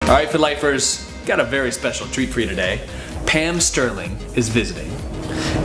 All right, Fit Lifers, got a very special treat for you today. Pam Sterling is visiting,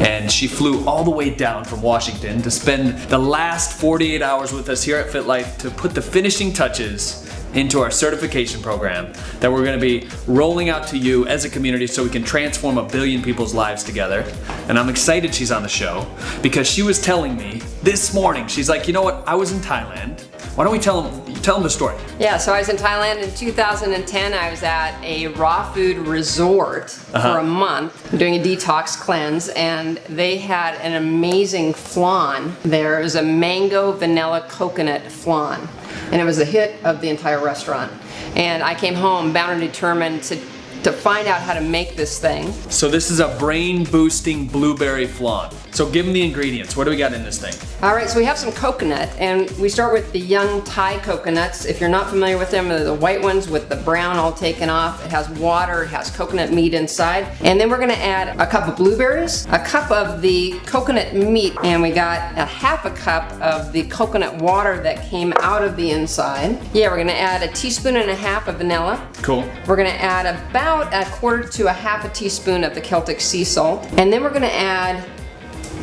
and she flew all the way down from Washington to spend the last 48 hours with us here at Fit Life to put the finishing touches into our certification program that we're gonna be rolling out to you as a community so we can transform 1 billion people's lives together. And I'm excited she's on the show because she was telling me this morning, she's like, you know what, I was in Thailand. Why don't we tell them the story? Yeah, so I was in Thailand in 2010. I was at a raw food resort for a month doing a detox cleanse, and they had an amazing flan there. It was a mango vanilla coconut flan, and it was the hit of the entire restaurant. And I came home bound and determined to find out how to make this thing. So this is a brain boosting blueberry flan. So give them the ingredients. What do we got in this thing? All right, so we have some coconut, and we start with the young Thai coconuts. If you're not familiar with them, they're the white ones with the brown all taken off. It has water, it has coconut meat inside. And then we're gonna add a cup of blueberries, a cup of the coconut meat, and we got a half a cup of the coconut water that came out of the inside. Yeah, we're gonna add a teaspoon and a half of vanilla. Cool. We're gonna add about a quarter to a half a teaspoon of the Celtic sea salt. And then we're gonna add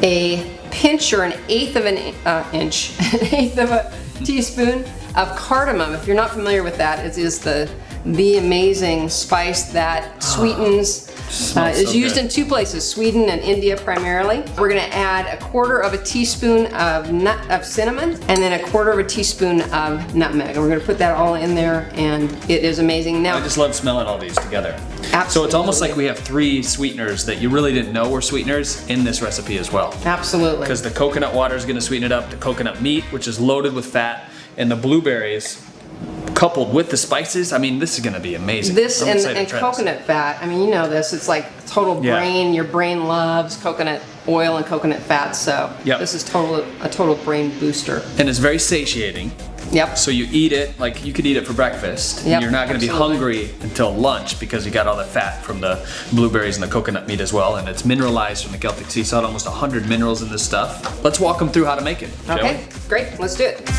a pinch or an eighth of an inch, an eighth of a teaspoon of cardamom. If you're not familiar with that, it is the amazing spice that sweetens, is used in 2 places, Sweden and India primarily. We're gonna add a quarter of a teaspoon of cinnamon and then a quarter of a teaspoon of nutmeg. And we're gonna put that all in there, and it is amazing. Now, I just love smelling all these together. Absolutely. So it's almost like we have 3 sweeteners that you really didn't know were sweeteners in this recipe as well. Absolutely. Because the coconut water is gonna sweeten it up, the coconut meat, which is loaded with fat, and the blueberries coupled with the spices. I mean, this is gonna be amazing. This and coconut fat, I mean, you know this, it's like total brain, your brain loves coconut oil and coconut fat, so this is a total brain booster. And it's very satiating. Yep. So you eat it, like you could eat it for breakfast. Yep, you're not gonna be hungry until lunch because you got all the fat from the blueberries and the coconut meat as well, and it's mineralized from the Celtic sea salt, almost 100 minerals in this stuff. Let's walk them through how to make it, shall we? Okay, great, let's do it.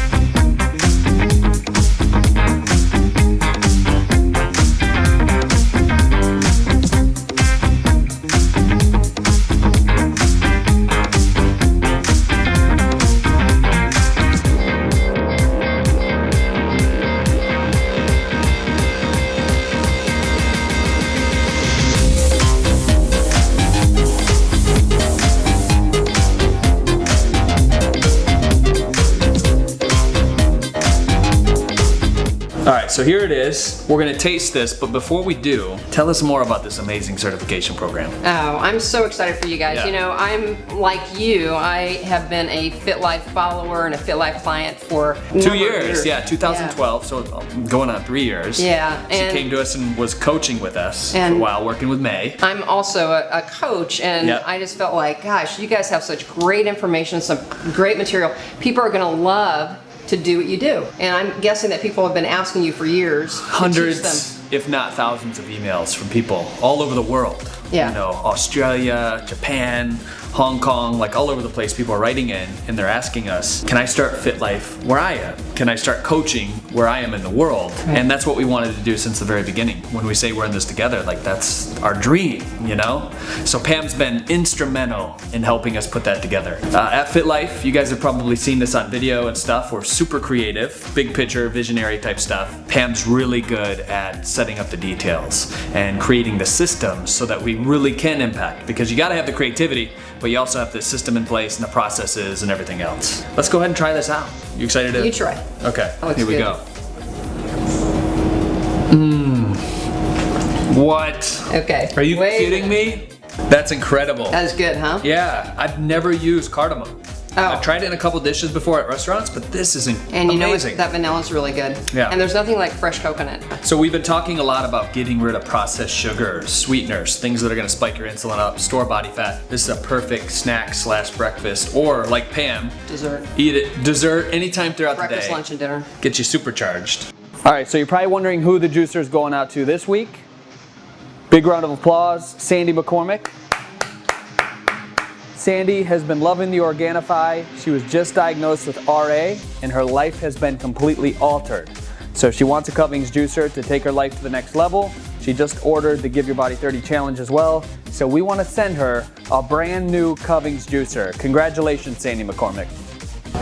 So here it is. We're gonna taste this, but before we do, tell us more about this amazing certification program. Oh, I'm so excited for you guys. Yeah. You know, I'm like you. I have been a Fit Life follower and a Fit Life client for 2 years. Yeah, 2012, so going on 3 years. Yeah. She came to us and was coaching with us for a while, working with May. I'm also a coach, and I just felt like, gosh, you guys have such great information, some great material. People are gonna love to do what you do. And I'm guessing that people have been asking you for years. Hundreds, if not thousands of emails from people all over the world. Yeah. You know, Australia, Japan, Hong Kong, like all over the place, people are writing in and they're asking us, can I start Fit Life where I am? Can I start coaching where I am in the world? Right. And that's what we wanted to do since the very beginning. When we say we're in this together, like that's our dream, you know? So Pam's been instrumental in helping us put that together. At Fit Life, you guys have probably seen this on video and stuff. We're super creative, big picture, visionary type stuff. Pam's really good at setting up the details and creating the systems so that we really can impact, because you gotta have the creativity, but you also have the system in place and the processes and everything else. Let's go ahead and try this out. You excited to? You try. Okay, here we good. go. What? Okay. Are you kidding me? That's incredible. That is good, huh? Yeah, I've never used cardamom. Oh. I've tried it in a couple dishes before at restaurants, but this is amazing. And you know what? That vanilla is really good. Yeah. And there's nothing like fresh coconut. So we've been talking a lot about getting rid of processed sugars, sweeteners, things that are gonna spike your insulin up, store body fat. This is a perfect snack / breakfast, or like Pam, dessert. Eat it, dessert anytime throughout the day. Breakfast, lunch, and dinner. Get you supercharged. All right, so you're probably wondering who the juicer's going out to this week. Big round of applause, Sandy McCormick. Sandy has been loving the Organifi. She was just diagnosed with RA and her life has been completely altered. So she wants a Covings juicer to take her life to the next level. She just ordered the Give Your Body 30 challenge as well. So we want to send her a brand new Covings juicer. Congratulations, Sandy McCormick.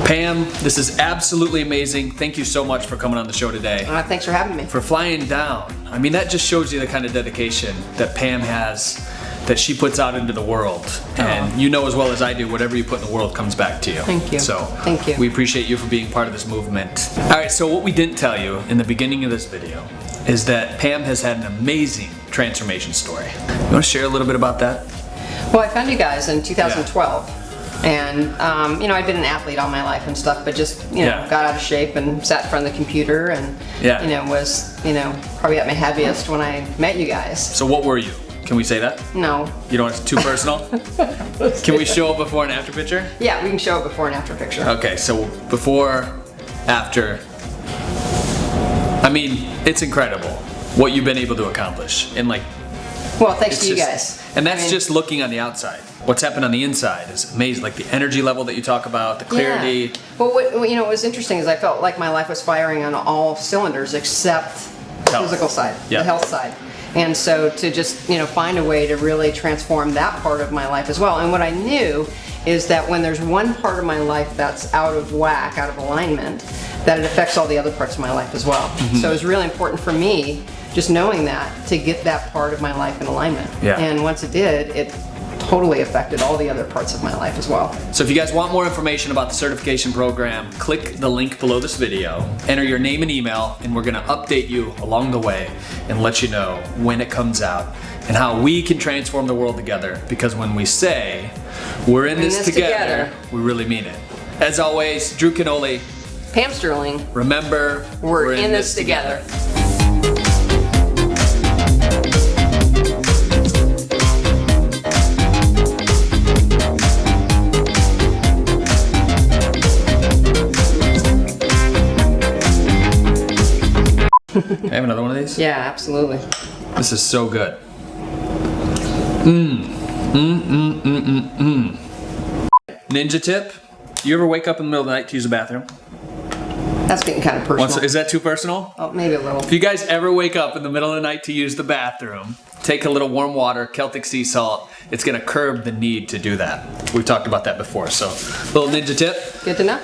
Pam, this is absolutely amazing. Thank you so much for coming on the show today. Thanks for having me. For flying down. I mean, that just shows you the kind of dedication that Pam has, that she puts out into the world. And you know as well as I do, whatever you put in the world comes back to you. Thank you. So thank you. We appreciate you for being part of this movement. All right, so what we didn't tell you in the beginning of this video is that Pam has had an amazing transformation story. You want to share a little bit about that? Well, I found you guys in 2012. And, you know, I'd been an athlete all my life and stuff, but just, you know, got out of shape and sat in front of the computer and, you know, was, you know, probably at my heaviest when I met you guys. So what were you? Can we say that? No. You don't want it's too personal? Can we show a before and after picture? Yeah, we can show a before and after picture. Okay, so before, after. I mean, it's incredible what you've been able to accomplish. And like, well, thanks to you guys. And that's just looking on the outside. What's happened on the inside is amazing. Like the energy level that you talk about, the clarity. Yeah. Well, what, you know, what was interesting is I felt like my life was firing on all cylinders except the physical side, the health side. And so to just, you know, find a way to really transform that part of my life as well. And what I knew is that when there's one part of my life that's out of whack, out of alignment, that it affects all the other parts of my life as well. So it was really important for me, just knowing that, to get that part of my life in alignment. And once it did, it totally affected all the other parts of my life as well. So if you guys want more information about the certification program, click the link below this video, enter your name and email, and we're gonna update you along the way and let you know when it comes out and how we can transform the world together, because when we say we're in this together, we really mean it. As always, Drew Canoli, Pam Sterling. Remember, we're in this together. I have another one of these? Yeah, absolutely. This is so good. Ninja tip, you ever wake up in the middle of the night to use the bathroom? That's getting kind of personal. Is that too personal? Oh, maybe a little. If you guys ever wake up in the middle of the night to use the bathroom, take a little warm water, Celtic sea salt. It's gonna curb the need to do that. We've talked about that before, so little ninja tip. Good to know.